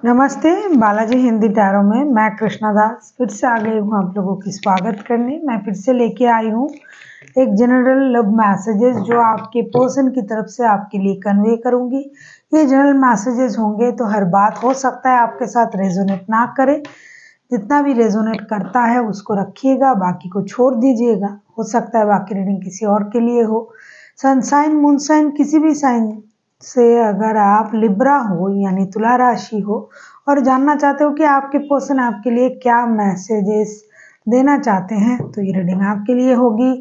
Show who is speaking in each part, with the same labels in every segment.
Speaker 1: नमस्ते, बालाजी हिंदी टैरो में मैं कृष्णा दास फिर से आ गई हूँ आप लोगों की स्वागत करने। मैं फिर से लेके आई हूँ एक जनरल लव मैसेजेस जो आपके पर्सन की तरफ से आपके लिए कन्वे करूँगी। ये जनरल मैसेजेस होंगे तो हर बात हो सकता है आपके साथ रेजोनेट ना करे। जितना भी रेजोनेट करता है उसको रखिएगा, बाकी को छोड़ दीजिएगा। हो सकता है बाकी रीडिंग किसी और के लिए हो। सनसाइन मूनसाइन किसी भी साइन से अगर आप लिब्रा हो यानी तुला राशि हो और जानना चाहते हो कि आपके पर्सन आपके लिए क्या मैसेजेस देना चाहते हैं तो ये रीडिंग आपके लिए होगी।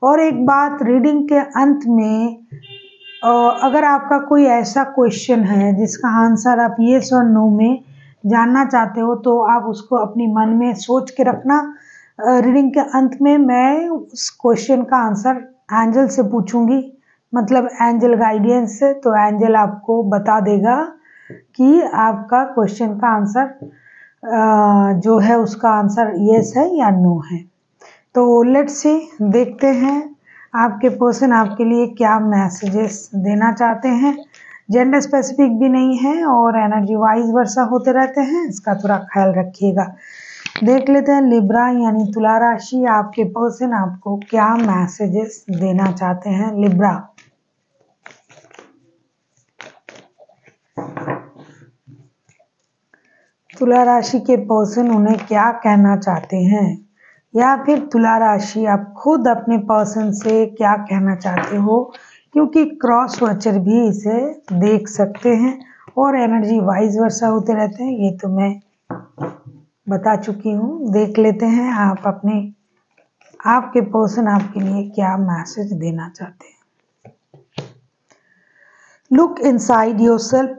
Speaker 1: और एक बात, रीडिंग के अंत में अगर आपका कोई ऐसा क्वेश्चन है जिसका आंसर आप येस और नो में जानना चाहते हो तो आप उसको अपनी मन में सोच के रखना। रीडिंग के अंत में मैं उस क्वेश्चन का आंसर एंजल से पूछूंगी, मतलब एंजल गाइडेंस से। तो एंजल आपको बता देगा कि आपका क्वेश्चन का आंसर जो है उसका आंसर यस है या नो है। तो लेट्स सी, देखते हैं आपके पर्सन आपके लिए क्या मैसेजेस देना चाहते हैं। जेंडर स्पेसिफिक भी नहीं है और एनर्जी वाइज वर्षा होते रहते हैं, इसका थोड़ा ख्याल रखिएगा। देख लेते हैं लिब्रा यानी तुला राशि, आपके पर्सन आपको क्या मैसेजेस देना चाहते हैं। लिब्रा, तुला राशि के पर्सन उन्हें क्या कहना चाहते हैं, या फिर तुला राशि आप खुद अपने पर्सन से क्या कहना चाहते हो, क्योंकि क्रॉस वॉचर भी इसे देख सकते हैं और एनर्जी वाइज वर्षा होते रहते हैं, ये तो मैं बता चुकी हूँ। देख लेते हैं आपके पर्सन आपके लिए क्या मैसेज देना चाहते हैं। लुक इनसाइड योरसेल्फ,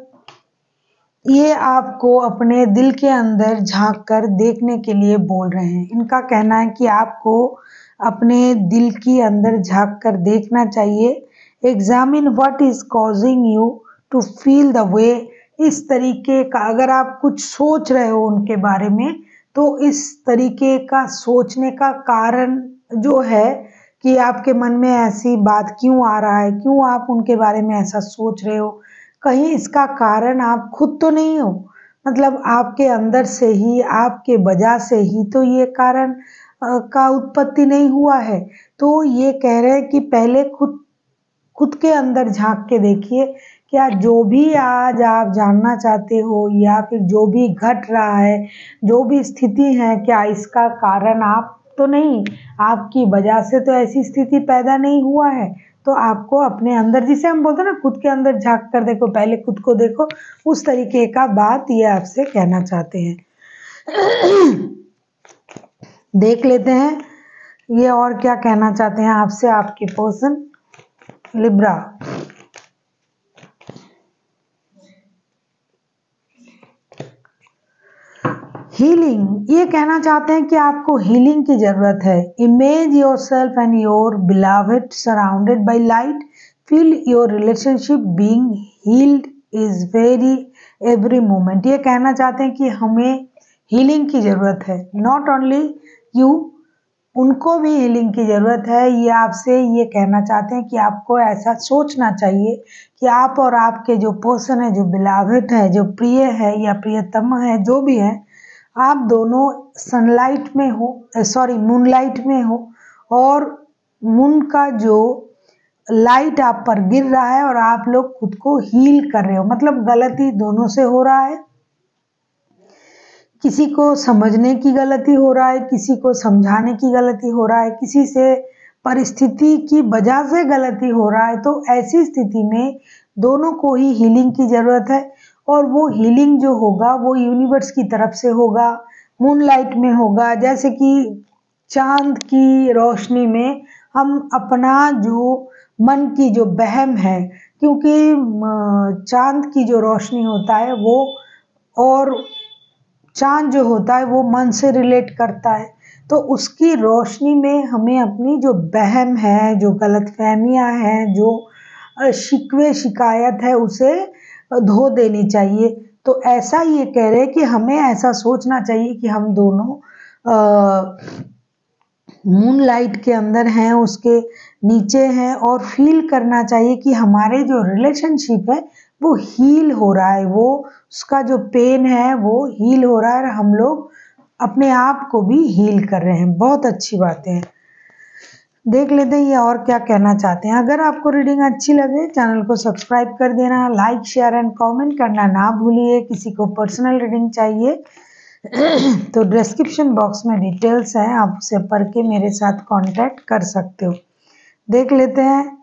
Speaker 1: ये आपको अपने दिल के अंदर झांक कर देखने के लिए बोल रहे हैं। इनका कहना है कि आपको अपने दिल के अंदर झांक कर देखना चाहिए। Examine what is causing you to feel the way, इस तरीके का अगर आप कुछ सोच रहे हो उनके बारे में तो इस तरीके का सोचने का कारण जो है कि आपके मन में ऐसी बात क्यों आ रहा है, क्यों आप उनके बारे में ऐसा सोच रहे हो। कहीं इसका कारण आप खुद तो नहीं हो, मतलब आपके अंदर से ही, आपके वजह से ही तो ये कारण का उत्पत्ति नहीं हुआ है। तो ये कह रहे हैं कि पहले खुद के अंदर झांक के देखिए, क्या जो भी आज आप जानना चाहते हो या फिर जो भी घट रहा है, जो भी स्थिति है, क्या इसका कारण आप तो नहीं, आपकी वजह से तो ऐसी स्थिति पैदा नहीं हुआ है। तो आपको अपने अंदर, जिसे हम बोलते हैं ना खुद के अंदर झांक कर देखो, पहले खुद को देखो, उस तरीके का बात ये आपसे कहना चाहते हैं। देख लेते हैं ये और क्या कहना चाहते हैं आपसे आपके पर्सन लिब्रा। हीलिंग, ये कहना चाहते हैं कि आपको हीलिंग की जरूरत है। Image yourself and your beloved surrounded by light, feel your relationship being healed is very every moment. ये कहना चाहते हैं कि हमें हीलिंग की जरूरत है, नॉट ओनली यू, उनको भी हीलिंग की ज़रूरत है। ये आपसे ये कहना चाहते हैं कि आपको ऐसा सोचना चाहिए कि आप और आपके जो पर्सन है, जो बिलव्ड है, जो प्रिय है या प्रियतम है, जो भी है, आप दोनों सनलाइट में हो, सॉरी मूनलाइट में हो और मून का जो लाइट आप पर गिर रहा है और आप लोग खुद को हील कर रहे हो। मतलब गलती दोनों से हो रहा है, किसी को समझने की गलती हो रहा है, किसी को समझाने की गलती हो रहा है, किसी से परिस्थिति की वजह से गलती हो रहा है। तो ऐसी स्थिति में दोनों को ही हीलिंग की ज़रूरत है और वो हीलिंग जो होगा वो यूनिवर्स की तरफ से होगा, मूनलाइट में होगा। जैसे कि चांद की रोशनी में हम अपना जो मन की जो बहम है, क्योंकि चांद की जो रोशनी होता है वो, और चांद जो होता है वो मन से रिलेट करता है, तो उसकी रोशनी में हमें अपनी जो बहम है, जो गलतफहमियां हैं, जो शिकवे शिकायत है, उसे धो देनी चाहिए। तो ऐसा ये कह रहे हैं कि हमें ऐसा सोचना चाहिए कि हम दोनों मूनलाइट के अंदर हैं, उसके नीचे हैं, और फील करना चाहिए कि हमारे जो रिलेशनशिप है वो हील हो रहा है, वो उसका जो पेन है वो हील हो रहा है और हम लोग अपने आप को भी हील कर रहे हैं। बहुत अच्छी बातें हैं। देख लेते हैं ये और क्या कहना चाहते हैं। अगर आपको रीडिंग अच्छी लगे चैनल को सब्सक्राइब कर देना, लाइक शेयर एंड कमेंट करना ना भूलिए। किसी को पर्सनल रीडिंग चाहिए तो डिस्क्रिप्शन बॉक्स में डिटेल्स हैं, आप उसे पढ़ के मेरे साथ कांटेक्ट कर सकते हो। देख लेते हैं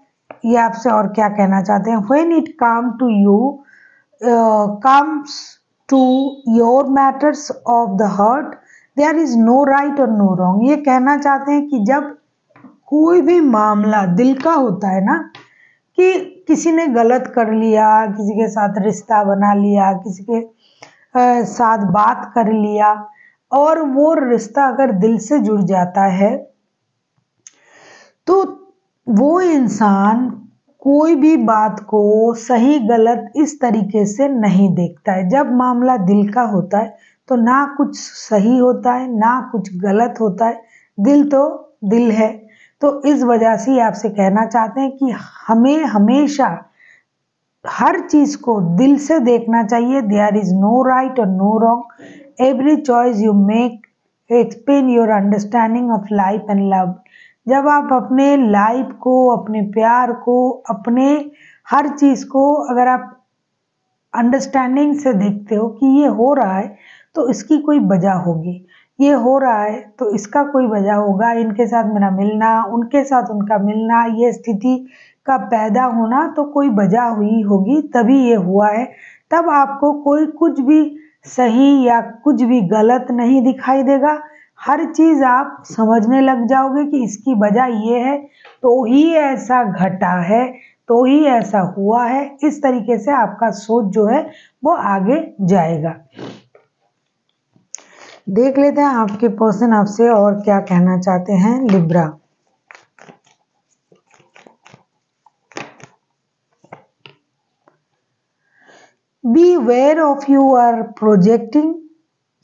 Speaker 1: ये आपसे और क्या कहना चाहते हैं। When it come to you comes to your matters of the heart there is no right और नो रॉन्ग। ये कहना चाहते हैं कि जब कोई भी मामला दिल का होता है ना, कि किसी ने गलत कर लिया, किसी के साथ रिश्ता बना लिया, किसी के साथ बात कर लिया, और वो रिश्ता अगर दिल से जुड़ जाता है तो वो इंसान कोई भी बात को सही गलत इस तरीके से नहीं देखता है। जब मामला दिल का होता है तो ना कुछ सही होता है ना कुछ गलत होता है, दिल तो दिल है। तो इस वजह से आपसे कहना चाहते हैं कि हमें हमेशा हर चीज को दिल से देखना चाहिए। देयर इज नो राइट और no wrong. Every choice you make expand your understanding of life and love. जब आप अपने लाइफ को, अपने प्यार को, अपने हर चीज को अगर आप अंडरस्टैंडिंग से देखते हो कि ये हो रहा है तो इसकी कोई वजह होगी, ये हो रहा है तो इसका कोई वजह होगा, इनके साथ मेरा मिलना, उनके साथ उनका मिलना, ये स्थिति का पैदा होना तो कोई वजह हुई होगी तभी ये हुआ है। तब आपको कोई कुछ भी सही या कुछ भी गलत नहीं दिखाई देगा। हर चीज आप समझने लग जाओगे कि इसकी वजह ये है तो ही ऐसा घटा है, तो ही ऐसा हुआ है। इस तरीके से आपका सोच जो है वो आगे जाएगा। देख लेते हैं आपके पर्सन आपसे और क्या कहना चाहते हैं। Libra, be aware of you are projecting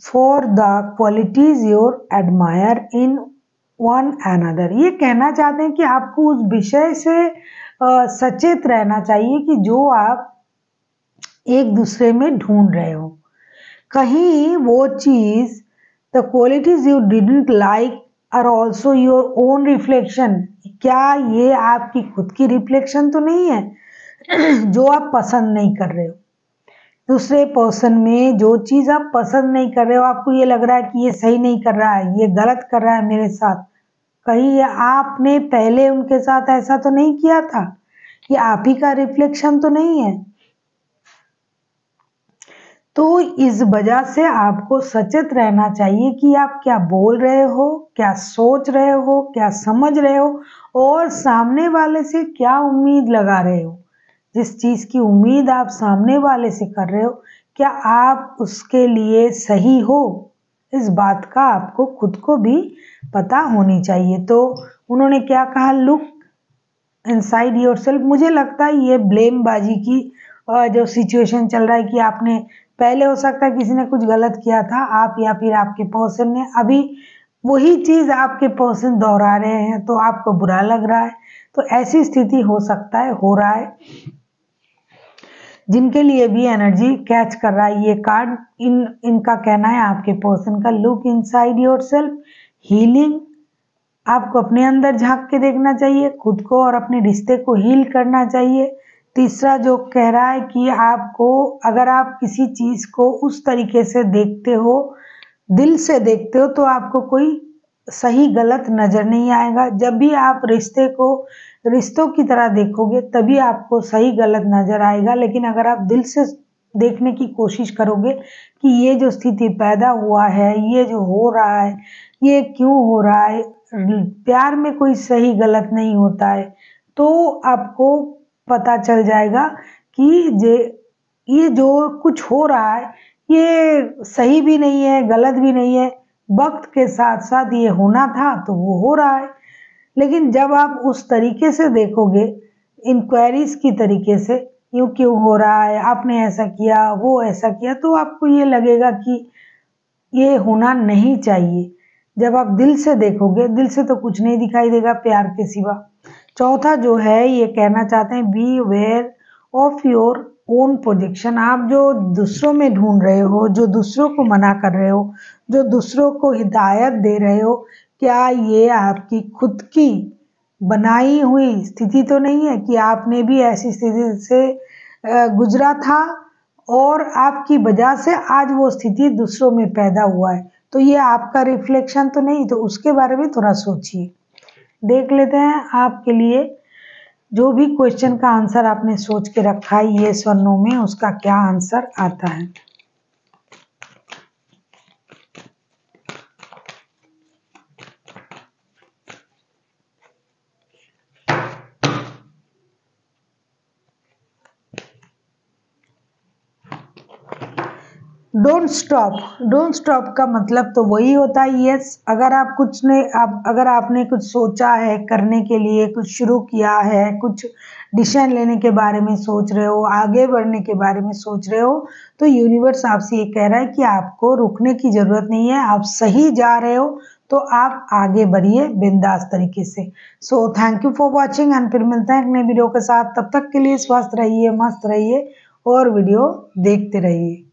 Speaker 1: for the qualities your admire in one another. ये कहना चाहते हैं कि आपको उस विषय से सचेत रहना चाहिए कि जो आप एक दूसरे में ढूंढ रहे हो, कहीं वो चीज the qualities you didn't like are also your own reflection. क्या ये आपकी खुद की रिफ्लेक्शन तो नहीं है जो आप पसंद नहीं कर रहे हो। दूसरे पर्सन में जो चीज आप पसंद नहीं कर रहे हो, आपको ये लग रहा है कि ये सही नहीं कर रहा है, ये गलत कर रहा है मेरे साथ, कहीं आपने पहले उनके साथ ऐसा तो नहीं किया था, ये आप ही का रिफ्लेक्शन तो नहीं है। तो इस वजह से आपको सचेत रहना चाहिए कि आप क्या बोल रहे हो, क्या सोच रहे हो, क्या समझ रहे हो और सामने वाले से क्या उम्मीद लगा रहे हो। जिस चीज की उम्मीद आप सामने वाले से कर रहे हो, क्या आप उसके लिए सही हो, इस बात का आपको खुद को भी पता होनी चाहिए। तो उन्होंने क्या कहा, लुक इनसाइड योरसेल्फ। मुझे लगता है ये ब्लेम बाजी की जो सिचुएशन चल रहा है कि आपने पहले, हो सकता है किसी ने कुछ गलत किया था, आप या फिर आपके पर्सन ने अभी वही चीज आपके पर्सन दोहरा रहे हैं तो आपको बुरा लग रहा है। तो ऐसी स्थिति हो सकता है, हो रहा है। जिनके लिए भी एनर्जी कैच कर रहा है ये कार्ड, इनका कहना है आपके पर्सन का, लुक इनसाइड योरसेल्फ, हीलिंग। आपको अपने अंदर झांक के देखना चाहिए खुद को और अपने रिश्ते को हील करना चाहिए। तीसरा जो कह रहा है कि आपको, अगर आप किसी चीज को उस तरीके से देखते हो, दिल से देखते हो, तो आपको कोई सही गलत नजर नहीं आएगा। जब भी आप रिश्ते को रिश्तों की तरह देखोगे तभी आपको सही गलत नजर आएगा। लेकिन अगर आप दिल से देखने की कोशिश करोगे कि ये जो स्थिति पैदा हुआ है, ये जो हो रहा है, ये क्यों हो रहा है, प्यार में कोई सही गलत नहीं होता है, तो आपको पता चल जाएगा कि ये जो कुछ हो रहा है ये सही भी नहीं है गलत भी नहीं है, वक्त के साथ साथ ये होना था तो वो हो रहा है। लेकिन जब आप उस तरीके से देखोगे, इंक्वायरीज की तरीके से, यूं क्यों हो रहा है, आपने ऐसा किया, वो ऐसा किया, तो आपको ये लगेगा कि ये होना नहीं चाहिए। जब आप दिल से देखोगे, दिल से तो कुछ नहीं दिखाई देगा प्यार के सिवा। चौथा जो है ये कहना चाहते हैं, B aware of your own projection, आप जो दूसरों में ढूंढ रहे हो, जो दूसरों को मना कर रहे हो, जो दूसरों को हिदायत दे रहे हो, क्या ये आपकी खुद की बनाई हुई स्थिति तो नहीं है कि आपने भी ऐसी स्थिति से गुजरा था और आपकी वजह से आज वो स्थिति दूसरों में पैदा हुआ है? तो ये आपका रिफ्लेक्शन तो नहीं? तो उसके बारे में थोड़ा सोचिए। देख लेते हैं आपके लिए जो भी क्वेश्चन का आंसर आपने सोच के रखा है येस और नो में, उसका क्या आंसर आता है। डोंट स्टॉप का मतलब तो वही होता है यस। अगर आप अगर आपने कुछ सोचा है करने के लिए, कुछ शुरू किया है, कुछ डिसीजन लेने के बारे में सोच रहे हो, आगे बढ़ने के बारे में सोच रहे हो, तो यूनिवर्स आपसे ये कह रहा है कि आपको रुकने की जरूरत नहीं है, आप सही जा रहे हो, तो आप आगे बढ़िए बिंदास तरीके से। So thank you for watching and फिर मिलते हैं एक नए वीडियो के साथ। तब तक के लिए स्वस्थ रहिए, मस्त रहिए और वीडियो देखते रहिए।